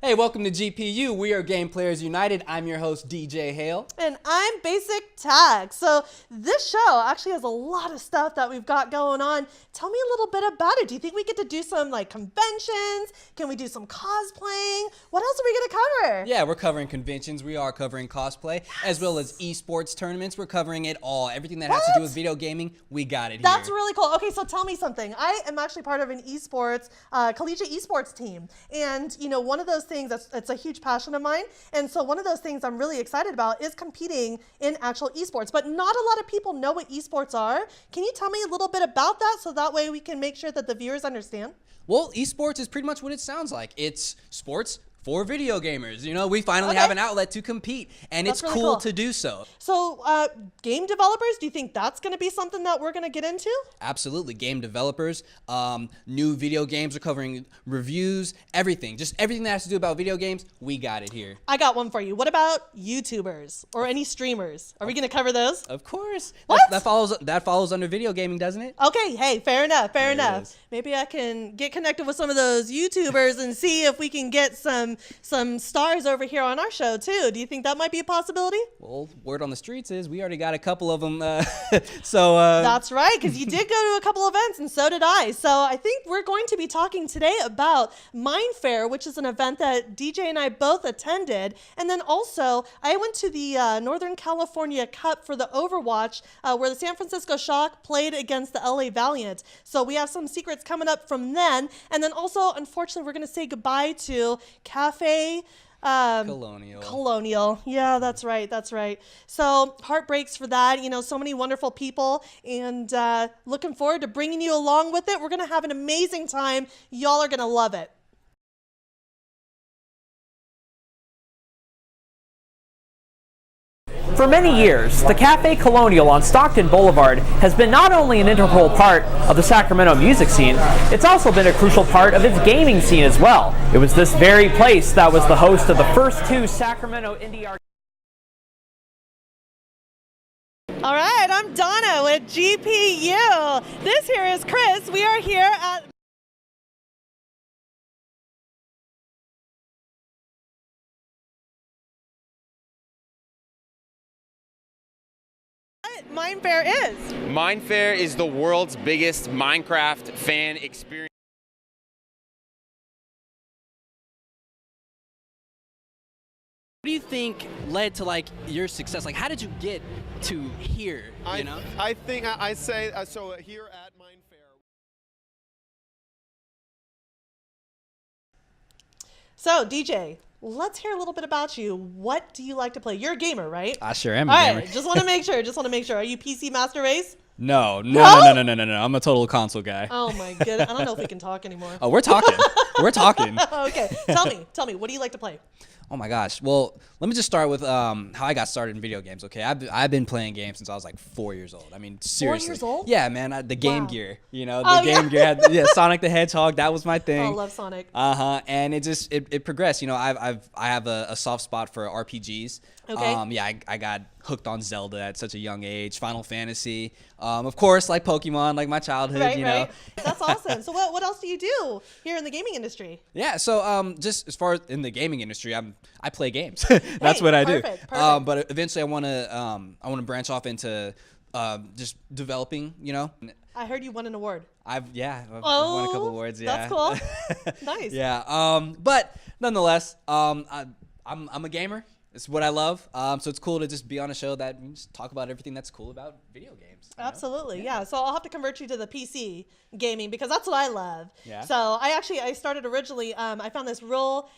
Hey, welcome to GPU. We are Game Players United. I'm your host, DJ Hale. And I'm BasicTaq. So this show actually has a lot of stuff that we've got going on. Tell me a little bit about it. Do you think we get to do some like conventions? Can we do some cosplaying? What else are we going to cover? Yeah, we're covering conventions. We are covering cosplay, as well as esports tournaments. We're covering it all. Everything that has to do with video gaming, we got it here. That's really cool. Okay, so tell me something. I am actually part of an esports, collegiate esports team. And, you know, one of those things it's a huge passion of mine. And so one of those things I'm really excited about is competing in actual esports. But not a lot of people know what esports are. Can you tell me a little bit about that so that way we can make sure that the viewers understand? Well, esports is pretty much what it sounds like. It's sports for video gamers. You know, we finally have an outlet to compete, and it's really cool to do so. So game developers, do you think that's going to be something that we're going to get into? Absolutely. Game developers, new video games, are covering reviews, everything. Just everything that has to do about video games, we got it here. I got one for you. What about YouTubers or any streamers? Are we going to cover those? Of course. What? That follows under video gaming, doesn't it? Okay, hey, fair enough, fair enough. Maybe I can get connected with some of those YouTubers and see if we can get some stars over here on our show too. Do you think that might be a possibility? Well, word on the streets is we already got a couple of them. That's right, because you did go to a couple events, and so did I. So I think we're going to be talking today about Mindfair, which is an event that DJ and I both attended. And then also, I went to the Northern California Cup for the Overwatch, where the San Francisco Shock played against the LA Valiant. So we have some secrets coming up from then. And then also, unfortunately, we're going to say goodbye to Cafe Colonial. Yeah, that's right. That's right. So heartbreaks for that. You know, so many wonderful people, and looking forward to bringing you along with it. We're going to have an amazing time. Y'all are going to love it. For many years, the Cafe Colonial on Stockton Boulevard has been not only an integral part of the Sacramento music scene, it's also been a crucial part of its gaming scene as well. It was this very place that was the host of the first two Sacramento indie arcades. All right, I'm Donna with GPU. This here is Chris. We are here at Mindfair is. Mindfair is the world's biggest Minecraft fan experience. What do you think led to like your success? Like, how did you get to here? You know? I think I say so here at Mindfair. So DJ, let's hear a little bit about you. What do you like to play? You're a gamer, right? I sure am a All gamer. right, just want to make sure. Are you PC Master Race? No. I'm a total console guy. Oh my goodness. I don't know if we can talk anymore. Oh, we're talking. We're talking. Okay. Tell me, what do you like to play? Oh my gosh. Well, let me just start with how I got started in video games. Okay, I've been playing games since I was like 4 years old. I mean, seriously. 4 years old? Yeah, man. The Game Gear. You know, the Oh, Game Gear had Sonic the Hedgehog. That was my thing. Oh, I love Sonic. And it progressed. You know, I have a soft spot for RPGs. Okay. I got hooked on Zelda at such a young age. Final Fantasy. Of course, like Pokemon, like my childhood. Right, you know. right. That's awesome. So what else do you do here in the gaming industry? Yeah, so just as far as in the gaming industry, I play games. That's what I do. Perfect. But eventually, I want to branch off into just developing. You know. I heard you won an award. I've won a couple awards. Yeah, that's cool. Nice. Yeah. But nonetheless, I'm a gamer. It's what I love. So it's cool to just be on a show that just talk about everything that's cool about video games. Absolutely, yeah. So I'll have to convert you to the PC gaming because that's what I love. Yeah. So I started originally. I found this real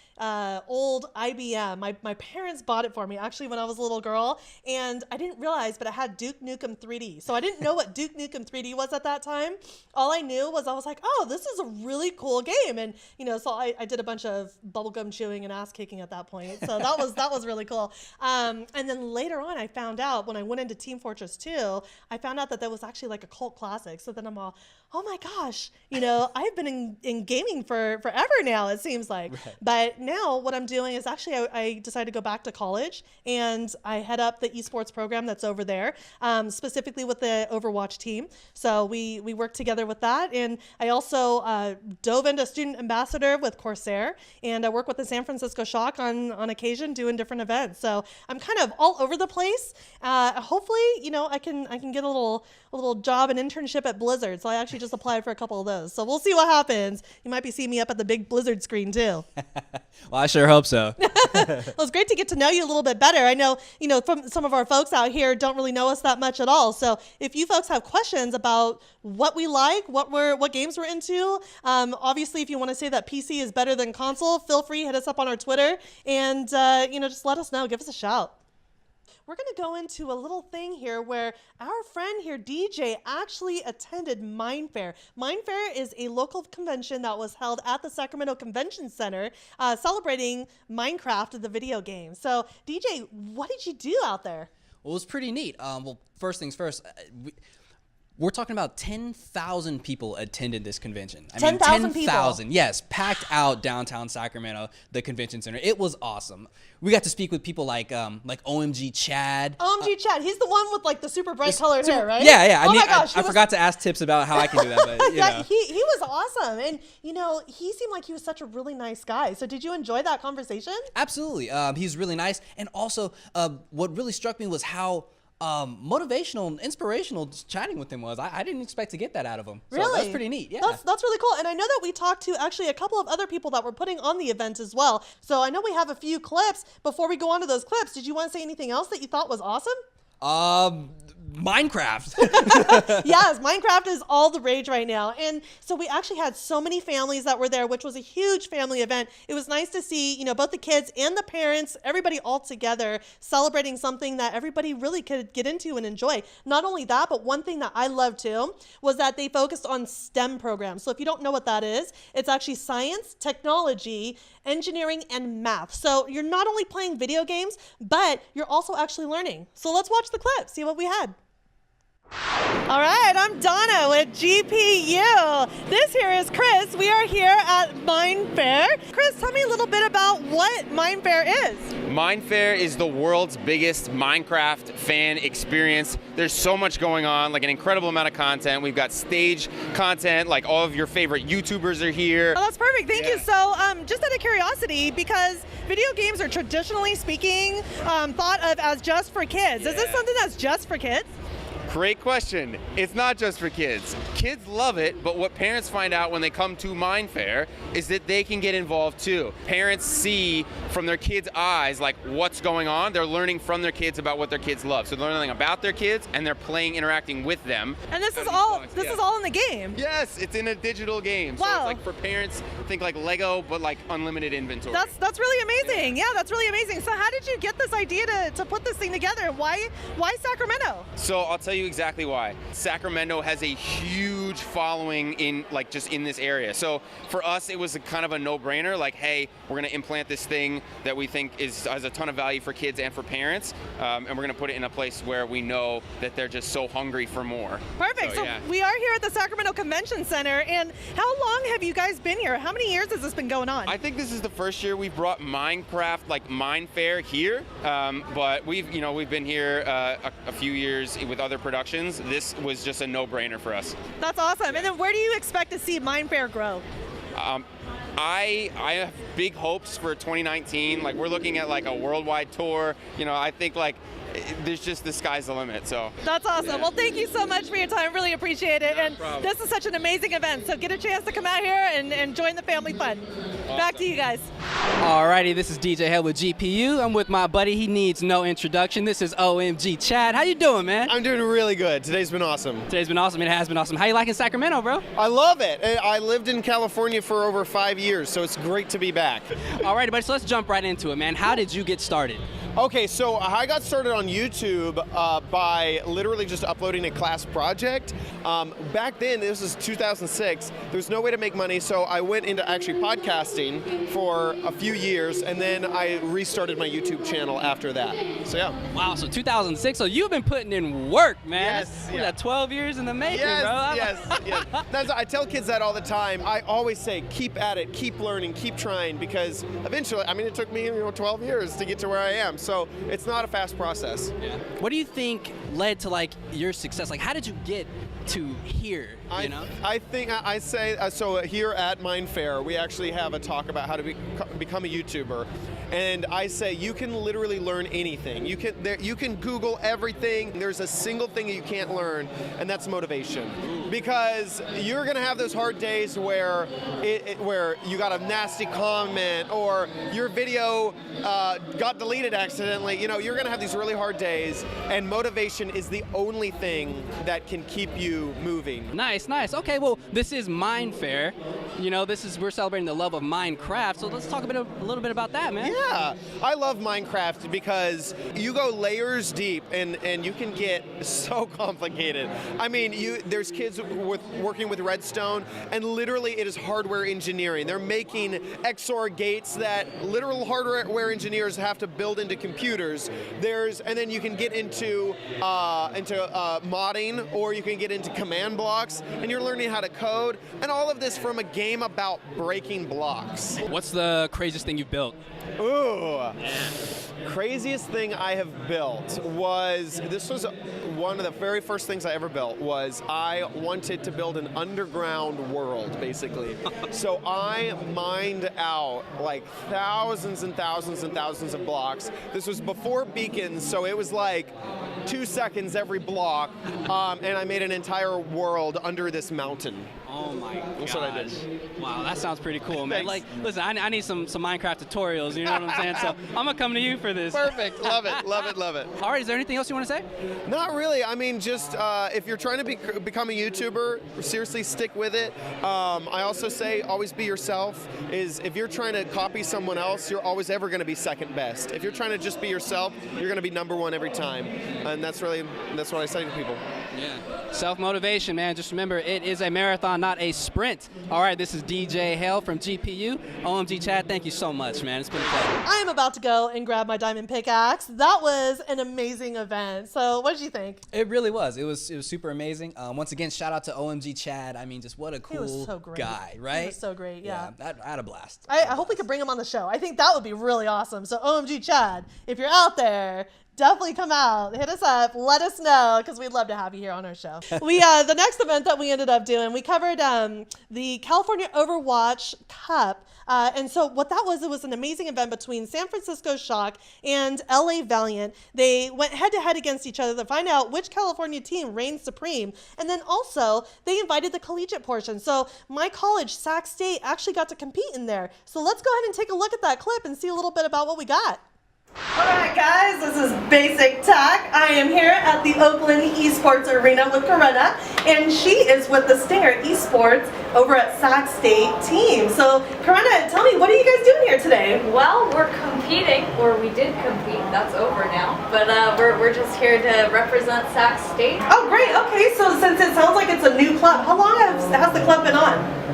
old IBM. My parents bought it for me actually when I was a little girl, and I didn't realize, but it had Duke Nukem 3D. So I didn't know what Duke Nukem 3D was at that time. All I knew was I was like, oh, this is a really cool game, and you know, so I did a bunch of bubblegum chewing and ass kicking at that point. So that was really cool. And then later on, I found out when I went into Team Fortress 2, I found out that was actually like a cult classic. So then I'm all, oh my gosh, I've been in gaming for forever now, it seems like. Right. But now what I'm doing is actually I decided to go back to college, and I head up the esports program that's over there, specifically with the Overwatch team. So we work together with that. And I also dove into student ambassador with Corsair, and I work with the San Francisco Shock on occasion doing different events. So I'm kind of all over the place. Hopefully, I can get a little job and internship at Blizzard. So I actually just applied for a couple of those. So we'll see what happens. You might be seeing me up at the big Blizzard screen too. Well, I sure hope so. Well, it's great to get to know you a little bit better. I know, from some of our folks out here don't really know us that much at all. So if you folks have questions about what we like, what games we're into, obviously if you want to say that PC is better than console, feel free, hit us up on our Twitter, and just let us know. Give us a shout. We're going to go into a little thing here where our friend here, DJ, actually attended Mindfair. Mindfair is a local convention that was held at the Sacramento Convention Center, celebrating Minecraft, the video game. So, DJ, what did you do out there? Well, it was pretty neat. First things first. We're talking about 10,000 people attended this convention. 10,000 people? 10,000, yes. Packed out downtown Sacramento, the convention center. It was awesome. We got to speak with people like OMG Chad. OMG Chad, he's the one with the super bright colored hair, right? Yeah. My gosh, I forgot to ask tips about how I can do that, but He was awesome, and he seemed like he was such a really nice guy. So did you enjoy that conversation? Absolutely. He's really nice, and also what really struck me was how motivational and inspirational chatting with him was. I didn't expect to get that out of him. So really? That's pretty neat. Yeah. That's really cool. And I know that we talked to actually a couple of other people that were putting on the event as well. So I know we have a few clips. Before we go on to those clips, did you want to say anything else that you thought was awesome? Minecraft. Yes, Minecraft is all the rage right now. And so we actually had so many families that were there, which was a huge family event. It was nice to see, both the kids and the parents, everybody all together celebrating something that everybody really could get into and enjoy. Not only that, but one thing that I loved too was that they focused on STEM programs. So if you don't know what that is, it's actually science, technology, engineering, and math. So you're not only playing video games, but you're also actually learning. So let's watch the clip, see what we had. All right, I'm Donna with GPU. This here is Chris. We are here at Mindfair. Chris, tell me a little bit about what Mindfair is. Mindfair is the world's biggest Minecraft fan experience. There's so much going on, like an incredible amount of content. We've got stage content, like all of your favorite YouTubers are here. Oh, that's perfect. Thank you. So, just out of curiosity, because video games are traditionally speaking thought of as just for kids. Is this something that's just for kids? Great question. It's not just for kids. Kids love it, but what parents find out when they come to Mindfair is that they can get involved too. Parents see from their kids' eyes like what's going on. They're learning from their kids about what their kids love. So they're learning about their kids and they're playing, interacting with them. And this is all in the game. Yes, it's in a digital game. Wow. So it's like for parents, think like Lego, but like unlimited inventory. That's really amazing. Yeah, that's really amazing. So how did you get this idea to put this thing together? Why Sacramento? So I'll tell you exactly why. Sacramento has a huge following in just in this area. So for us, it was kind of a no-brainer. Like, hey, we're going to implant this thing that we think has a ton of value for kids and for parents, and we're going to put it in a place where we know that they're just so hungry for more. Perfect. So we are here at the Sacramento Convention Center, and how long have you guys been here? How many years has this been going on? I think this is the first year we've brought Minecraft, like Mindfair, here, but we've been here a few years with other productions. This was just a no-brainer for us. That's awesome. And then where do you expect to see Mindfair grow? I have big hopes for 2019. Like, we're looking at like a worldwide tour. I think like there's just the sky's the limit. So that's awesome. Yeah. Well, thank you so much for your time. Really appreciate it. No problem. This is such an amazing event. So get a chance to come out here and join the family fun. Awesome. Back to you guys. Alrighty, this is DJ Hale with GPU. I'm with my buddy. He needs no introduction. This is OMG Chad. How you doing, man? I'm doing really good. Today's been awesome. Today's been awesome. It has been awesome. How you liking Sacramento, bro? I love it. I lived in California for over 5 years, so it's great to be back. Alrighty, buddy. So let's jump right into it, man. How did you get started? Okay, so I got started on YouTube by literally just uploading a class project. Back then, this was 2006, there was no way to make money, so I went into actually podcasting for a few years, and then I restarted my YouTube channel after that. So yeah. Wow, so 2006, so you've been putting in work, man. Yes, What, yeah. 12 years in the making, Yes, bro. yes. I tell kids that all the time. I always say, keep at it, keep learning, keep trying, because eventually, I mean, it took me 12 years to get to where I am. So it's not a fast process. Yeah. What do you think led to like your success? Like, how did you get to here? You know? I think I say so. Here at Mindfair, we actually have a talk about how to become a YouTuber, and I say you can literally learn anything. You can Google everything. There's a single thing that you can't learn, and that's motivation. Because you're gonna have those hard days where where you got a nasty comment or your video got deleted accidentally. You know, you're gonna have these really hard days, and motivation is the only thing that can keep you moving. Nice, nice. Okay, well, this is Mindfair. You know, we're celebrating the love of Minecraft. So let's talk a little bit about that, man. Yeah, I love Minecraft because you go layers deep and you can get so complicated. I mean, there's kids working with redstone, and literally it is hardware engineering. They're making XOR gates that literal hardware engineers have to build into computers. And then you can get into modding, or you can get into command blocks, and you're learning how to code, and all of this from a game about breaking blocks. What's the craziest thing you've built? Ooh. Craziest thing I have built was, this was one of the very first things I ever built, was I wanted to build an underground world, basically. So I mined out like thousands and thousands and thousands of blocks. This was before beacons, so it was like 2 seconds every block, and I made an entire world under this mountain. Oh my gosh. That's what I did. Wow, that sounds pretty cool, man. Thanks. Like, listen, I need some Minecraft tutorials, you know what I'm saying? So I'm gonna come to you for this. Perfect, love it, love it, love it. All right, is there anything else you want to say? Not really. I mean, just if you're trying to become a YouTuber, seriously stick with it. I also say always be yourself. If you're trying to copy someone else, you're always ever going to be second best. If you're trying to just be yourself, you're going to be number one every time. And that's what I say to people. Yeah. Self-motivation, man. Just remember, it is a marathon, not a sprint. All right, this is DJ Hale from GPU. OMG Chad, thank you so much, man. It's been a pleasure. I am about to go and grab my diamond pickaxe. That was an amazing event. So what did you think? It really was. It was super amazing. Once again, shout out to OMG Chad. I mean, just what a cool guy, right? He was so great, yeah. I had a blast. I hope we could bring him on the show. I think that would be really awesome. So OMG Chad, if you're out there, definitely come out, hit us up, let us know, because we'd love to have you here on our show. The next event that we ended up doing, we covered the California Overwatch Cup. And so what that was, it was an amazing event between San Francisco Shock and LA Valiant. They went head-to-head against each other to find out which California team reigned supreme. And then also, they invited the collegiate portion. So my college, Sac State, actually got to compete in there. So let's go ahead and take a look at that clip and see a little bit about what we got. All right, guys, this is BasicTaq. I am here at the Oakland Esports Arena with Corinna, and she is with the Stinger Esports over at Sac State team. So, Corinna, tell me, what are you guys doing here today? Well, we're competing, or we did compete. That's over now. But we're just here to represent Sac State. Oh, great. Okay, so since it sounds like it's a new club, how long has the club been on?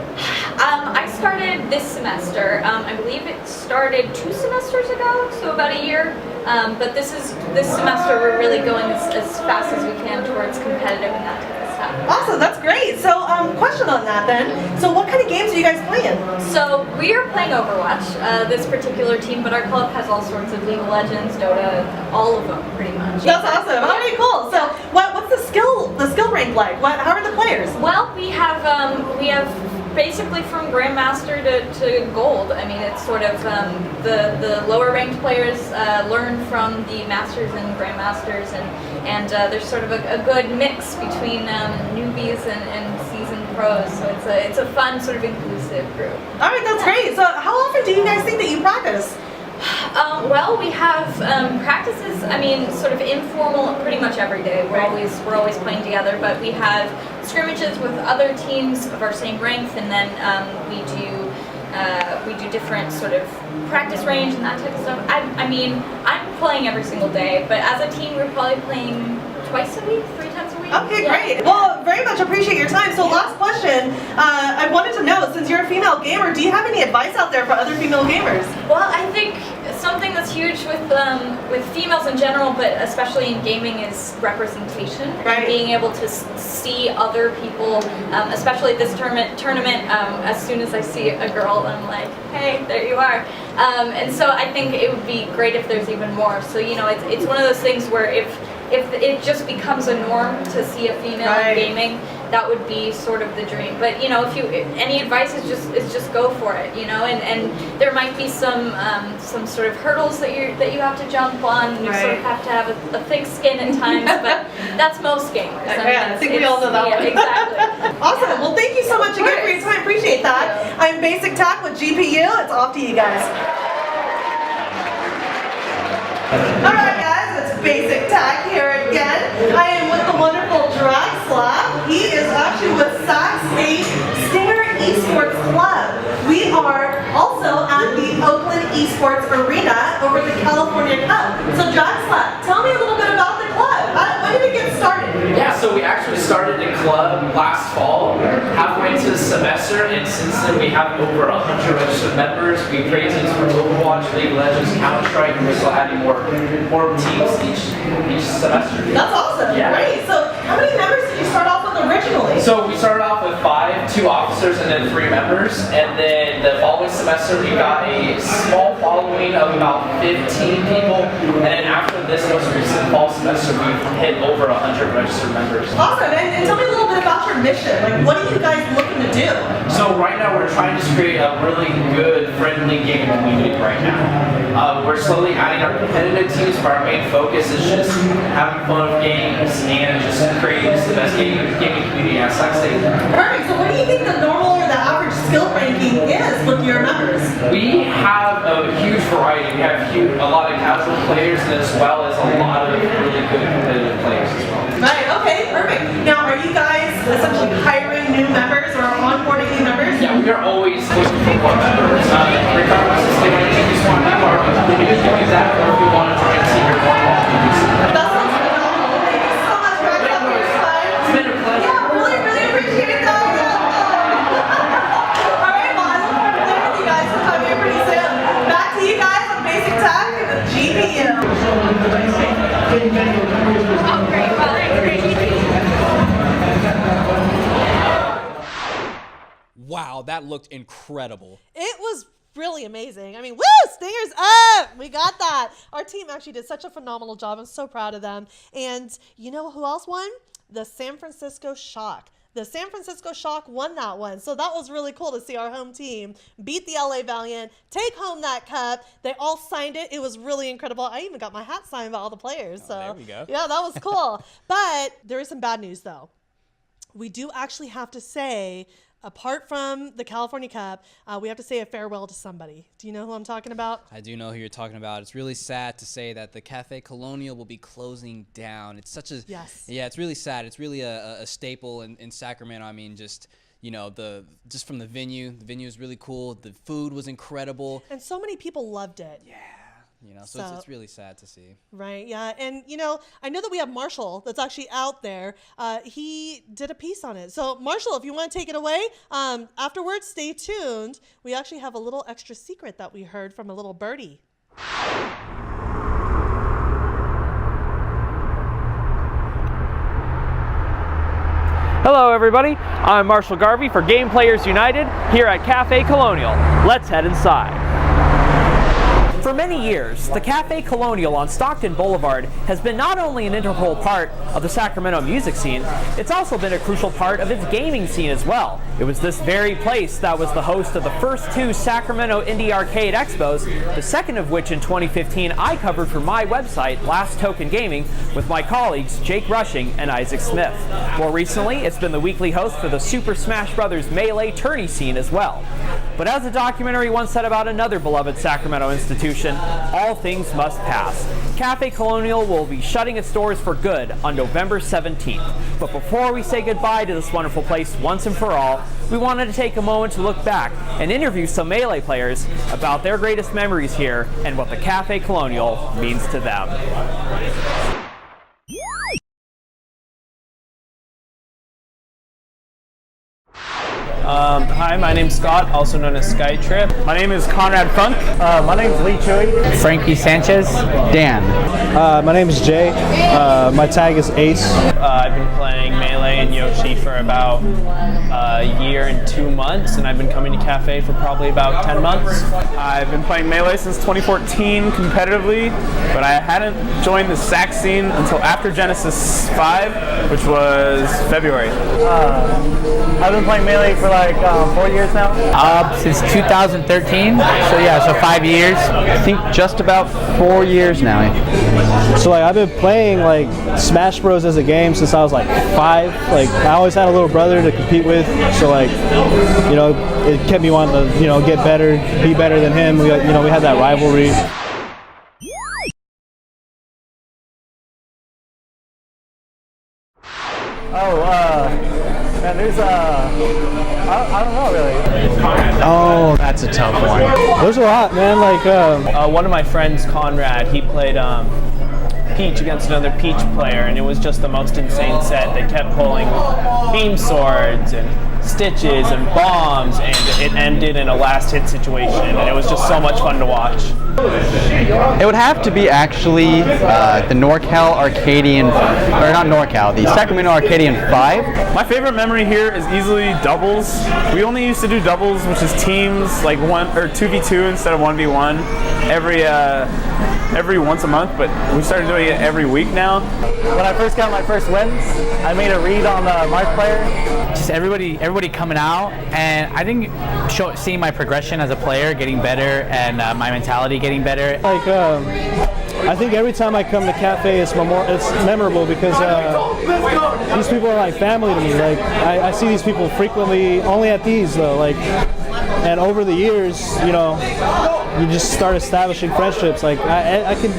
I started this semester. I believe it started 2 semesters ago, so about a year. But this semester we're really going as fast as we can towards competitive and that type of stuff. Awesome, that's great. So, question on that then. So, what kind of games are you guys playing? So we are playing Overwatch, this particular team, but our club has all sorts of League of Legends, Dota, all of them pretty much. That's awesome. All right, cool. So, what's the skill rank like? How are the players? Well, we have basically from Grandmaster to Gold. I mean, it's sort of the lower ranked players learn from the Masters and Grandmasters, and there's sort of a good mix between newbies and seasoned pros. So it's a fun sort of inclusive group. All right, that's great. So how often do you guys think that you practice? Well, we have practices, I mean, sort of informal pretty much every day. We're always playing together, but we have scrimmages with other teams of our same ranks, and then we do We do different sort of practice range and that type of stuff. I mean, I'm playing every single day, but as a team, we're probably playing twice a week, 3 times a week. Okay, great. Well, very much appreciate your time. So last question, I wanted to know, since you're a female gamer, do you have any advice out there for other female gamers? Well, I think something that's huge with females in general, but especially in gaming, is representation. Right. And being able to see other people, especially at this tournament. As soon as I see a girl, I'm like, hey, there you are. And so I think it would be great if there's even more. So it's one of those things where if it just becomes a norm to see a female in gaming, that would be sort of the dream. But if any advice is just go for it, and there might be some sort of hurdles that you have to jump on. You sort of have to have a thick skin at times, but that's most gamers. I think we all know that one. Exactly. Awesome. Well, thank you so much again for your time. Appreciate that. I'm BasicTaq with GPU. It's off to you guys. All right, guys, it's BasicTaq here again. I am with the wonderful Draxlab. He is actually with Sac State Stinger Esports Club. We are also at the Oakland Esports Arena over the California Cup. So Draxlab, tell me a little bit about the club. When did it get started? Yeah, so we actually started the club last fall, halfway into the semester, and since then we have over 100 registered members. We create teams for Overwatch, League of Legends, Counter-Strike, and we're still adding more teams each semester. That's awesome. Yeah. Great. So how many members did you start off with originally? So we started off with 5, 2 officers, and then 3 members. And then the following semester we got a small following of about 15 people. And then after this most recent fall semester, we've hit over 100 registered members. Awesome. And tell me a little bit about your mission. Like, what are you guys looking to do? So right now we're trying to create a really good, friendly gaming community right now. We're slowly adding our competitive teams, but our main focus is just having fun with games and just creating the best gaming community at Sac State. Perfect. So what do you think the normal or the average skill ranking is with your members? We have a huge variety. We have a lot of casual players as well as a lot of really good competitive players as well. Right. Okay. Perfect. Now, are you guys essentially hiring new members or onboarding new members? Yeah, we are always looking for more members. Regardless if they just want to be part of the community, doing that, or if you want to join a team or more That sounds phenomenal. Thank you so much, Greg, for your time. It's been a pleasure. Yeah, really, really appreciate that. All right, well, I look forward to playing with you guys sometime here pretty soon. Back to you guys on BasicTaq and the GPU. Oh, great. Well, thanks. Wow, that looked incredible. It was really amazing. I mean, woo, Stingers up! We got that. Our team actually did such a phenomenal job. I'm so proud of them. And you know who else won? The San Francisco Shock. The San Francisco Shock won that one. So that was really cool to see our home team beat the LA Valiant, take home that cup. They all signed it. It was really incredible. I even got my hat signed by all the players. So there we go. Yeah, that was cool. But there is some bad news, though. We do actually have to say, apart from the California Cup, we have to say a farewell to somebody. Do you know who I'm talking about? I do know who you're talking about. It's really sad to say that the Cafe Colonial will be closing down. It's such a yeah. It's really sad. It's really a staple in Sacramento. I mean, just just from the venue. The venue is really cool. The food was incredible, and so many people loved it. Yeah. So it's really sad to see. Right, yeah. And, I know that we have Marshall that's actually out there. He did a piece on it. So, Marshall, if you want to take it away, afterwards, stay tuned. We actually have a little extra secret that we heard from a little birdie. Hello everybody, I'm Marshall Garvey for Game Players United here at Cafe Colonial. Let's head inside. For many years, the Cafe Colonial on Stockton Boulevard has been not only an integral part of the Sacramento music scene, it's also been a crucial part of its gaming scene as well. It was this very place that was the host of the first 2 Sacramento Indie Arcade Expos, the second of which in 2015 I covered for my website, Last Token Gaming, with my colleagues Jake Rushing and Isaac Smith. More recently, it's been the weekly host for the Super Smash Bros. Melee tourney scene as well. But as a documentary once said about another beloved Sacramento institution, all things must pass. Cafe Colonial will be shutting its doors for good on November 17th. But before we say goodbye to this wonderful place once and for all, we wanted to take a moment to look back and interview some Melee players about their greatest memories here and what the Cafe Colonial means to them. Hi, my name's Scott, also known as Skytrip. My name is Conrad Funk. My name is Lee Choi. Frankie Sanchez. Dan. My name is Jay. My tag is Ace. I've been playing Melee and Yoshi for about a year and 2 months, and I've been coming to Cafe for probably about 10 months. I've been playing Melee since 2014 competitively, but I hadn't joined the SAC scene until after Genesis 5, which was February. I've been playing Melee for like 4 years now. Since 2013, so yeah, so 5 years. I think just about 4 years now. So like I've been playing like Smash Bros as a game since I was like 5. Like I always had a little brother to compete with, so like, you know, it kept me wanting to, you know, get better, be better than him. We got, you know, we had that rivalry. Man, there's I don't know really. Oh, that's a tough one. There's a lot, man. Like One of my friends, Conrad, he played Peach against another Peach player, and it was just the most insane set. They kept pulling beam swords and stitches and bombs, and it ended in a last hit situation, and it was just so much fun to watch. It would have to be actually the NorCal Arcadian, or not NorCal, the Sacramento Arcadian 5. My favorite memory here is easily doubles. We only used to do doubles, which is teams, like 2v2 instead of 1v1 every once a month, but we started doing it every week now. when I first got my first wins, I made a read on the Markiplier. Just everybody coming out, and I think seeing my progression as a player, getting better, and my mentality getting better. Like, I think every time I come to Cafe, it's memorable because these people are like family to me. Like, I see these people frequently, only at these though. Like, and over the years, you know, you just start establishing friendships. Like, I can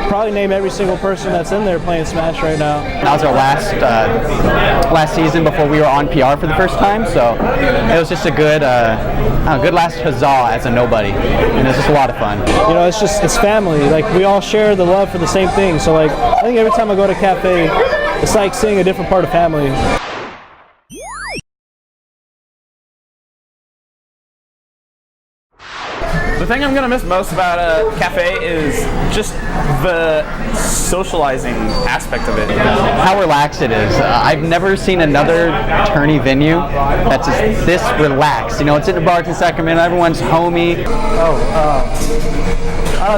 probably name every single person that's in there playing Smash right now. That was our last season before we were on PR for the first time, so it was just a good last huzzah as a nobody, and it was just a lot of fun. You know, it's family. Like, we all share the love for the same thing. So like, I think every time I go to Cafe, it's like seeing a different part of family. The thing I'm gonna miss most about Cafe is just the socializing aspect of it. How relaxed it is. I've never seen another tourney venue that's this relaxed. You know, it's in the bars in Sacramento, everyone's homey.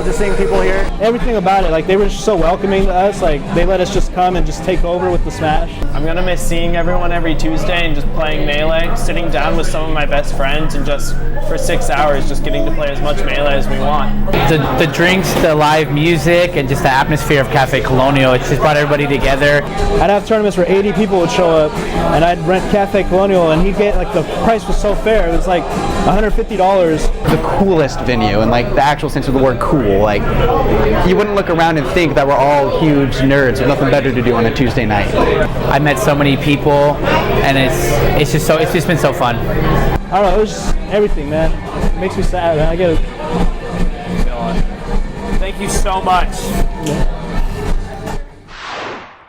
Just seeing people here, everything about it, like, they were just so welcoming to us. Like, they let us just come and just take over with the Smash. I'm gonna miss seeing everyone every Tuesday and just playing Melee, sitting down with some of my best friends and just for 6 hours just getting to play as much Melee as we want. The drinks, the live music, and just the atmosphere of Cafe Colonial, it's just brought everybody together. I'd have tournaments where 80 people would show up, and I'd rent Cafe Colonial, and he'd get, like, the price was so fair. It was like $150. The coolest venue, in like the actual sense of the word cool. Like, you wouldn't look around and think that we're all huge nerds with nothing better to do on a Tuesday night. I met so many people, and it's just been so fun. I don't know, it was just everything, man. It makes me sad, man. I get it. Thank you so much.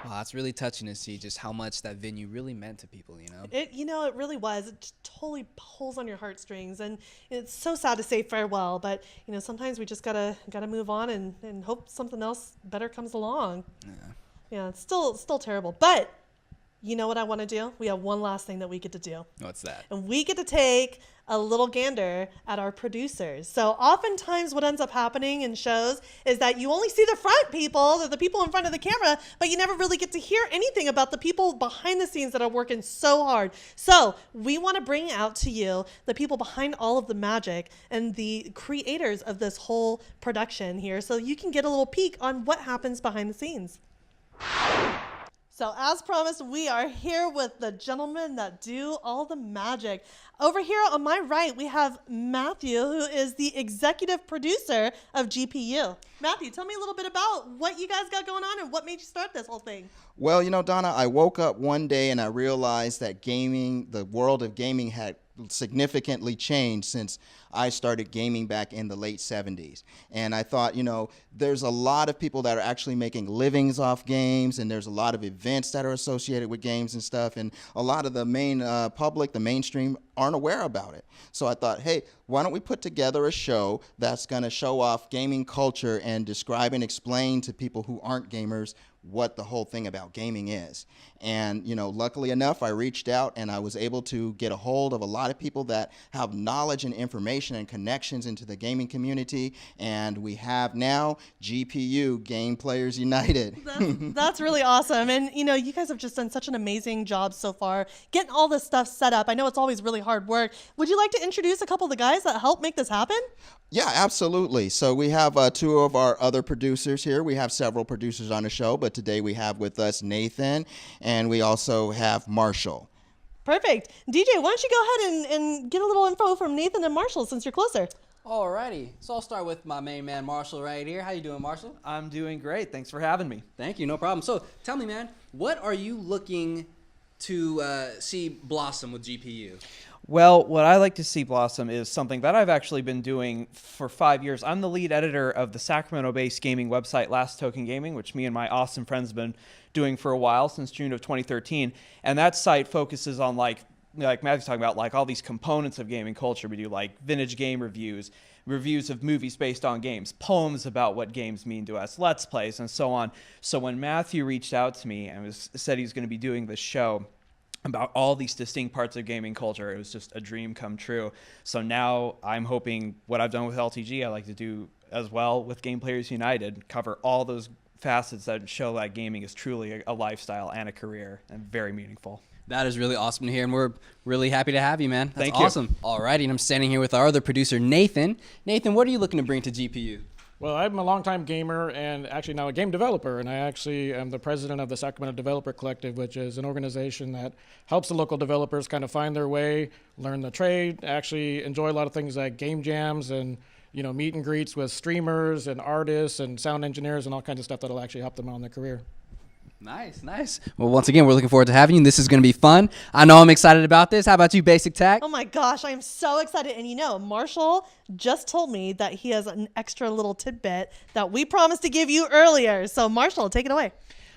Wow, it's really touching to see just how much that venue really meant to people, you know? It really was. It just totally pulls on your heartstrings, and it's so sad to say farewell, but you know, sometimes we just gotta move on and hope something else better comes along. Yeah, it's still terrible, but you know what I want to do? We have one last thing that we get to do. What's that? And we get to take a little gander at our producers. So oftentimes what ends up happening in shows is that you only see the front people, the people in front of the camera, but you never really get to hear anything about the people behind the scenes that are working so hard. So we want to bring out to you the people behind all of the magic and the creators of this whole production here, so you can get a little peek on what happens behind the scenes. So as promised, we are here with the gentlemen that do all the magic. Over here on my right, we have Matthew, who is the executive producer of GPU. Matthew, tell me a little bit about what you guys got going on and what made you start this whole thing. Well, you know, Donna, I woke up one day and I realized that gaming, the world of gaming had significantly changed since I started gaming back in the late 70s. And I thought, there's a lot of people that are actually making livings off games, and there's a lot of events that are associated with games and stuff, and a lot of the main public, the mainstream, aren't aware about it. So I thought, hey, why don't we put together a show that's going to show off gaming culture and describe and explain to people who aren't gamers what the whole thing about gaming is. And, luckily enough, I reached out and I was able to get a hold of a lot of people that have knowledge and information and connections into the gaming community. And we have now GPU, Game Players United. That's really awesome. And, you guys have just done such an amazing job so far getting all this stuff set up. I know it's always really hard work. Would you like to introduce a couple of the guys that helped make this happen? Yeah, absolutely. So we have two of our other producers here. We have several producers on the show, but today we have with us Nathan, and we also have Marshall. Perfect. DJ, why don't you go ahead and get a little info from Nathan and Marshall since you're closer. Alrighty. So I'll start with my main man, Marshall, right here. How you doing, Marshall? I'm doing great. Thanks for having me. Thank you. No problem. So tell me, man, what are you looking to see blossom with GPU? Well, what I like to see blossom is something that I've actually been doing for 5 years. I'm the lead editor of the Sacramento-based gaming website Last Token Gaming, which me and my awesome friends have been doing for a while, since June of 2013. And that site focuses on like Matthew's talking about, like all these components of gaming culture. We do like vintage game reviews of movies based on games, poems about what games mean to us, let's plays, and so on. So when Matthew reached out to me and said he was going to be doing this show about all these distinct parts of gaming culture, it was just a dream come true. So now I'm hoping what I've done with LTG, I like to do as well with Game Players United, cover all those facets that show that gaming is truly a lifestyle and a career, and very meaningful. That is really awesome to hear, and we're really happy to have you, man. That's Thank you. Awesome. Alrighty, and I'm standing here with our other producer, Nathan. Nathan, what are you looking to bring to GPU? Well, I'm a longtime gamer and actually now a game developer, and I actually am the president of the Sacramento Developer Collective, which is an organization that helps the local developers kind of find their way, learn the trade, actually enjoy a lot of things like game jams and meet and greets with streamers and artists and sound engineers and all kinds of stuff that'll actually help them out in their career. Nice, nice. Well, once again, we're looking forward to having you. This is going to be fun. I know I'm excited about this. How about you, BasicTaq? Oh my gosh, I am so excited. And Marshall just told me that he has an extra little tidbit that we promised to give you earlier. So Marshall, take it away.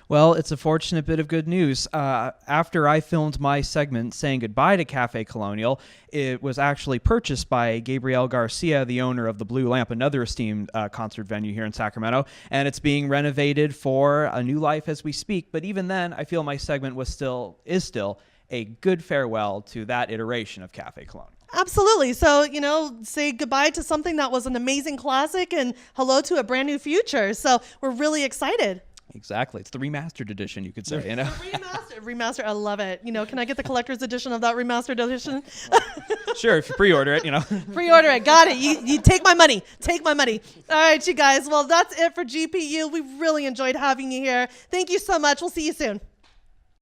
Well, it's a fortunate bit of good news. After I filmed my segment saying goodbye to Cafe Colonial, it was actually purchased by Gabriel Garcia, the owner of the Blue Lamp, another esteemed concert venue here in Sacramento, and it's being renovated for a new life as we speak. But even then, I feel my segment is still a good farewell to that iteration of Cafe Colonial. Absolutely. So, say goodbye to something that was an amazing classic and hello to a brand new future. So we're really excited. Exactly. It's the remastered edition, you could say, The remastered. I love it. Can I get the collector's edition of that remastered edition? Sure, if you pre-order it, Pre-order it. Got it. You take my money. Take my money. All right, you guys. Well, that's it for GPU. We really enjoyed having you here. Thank you so much. We'll see you soon.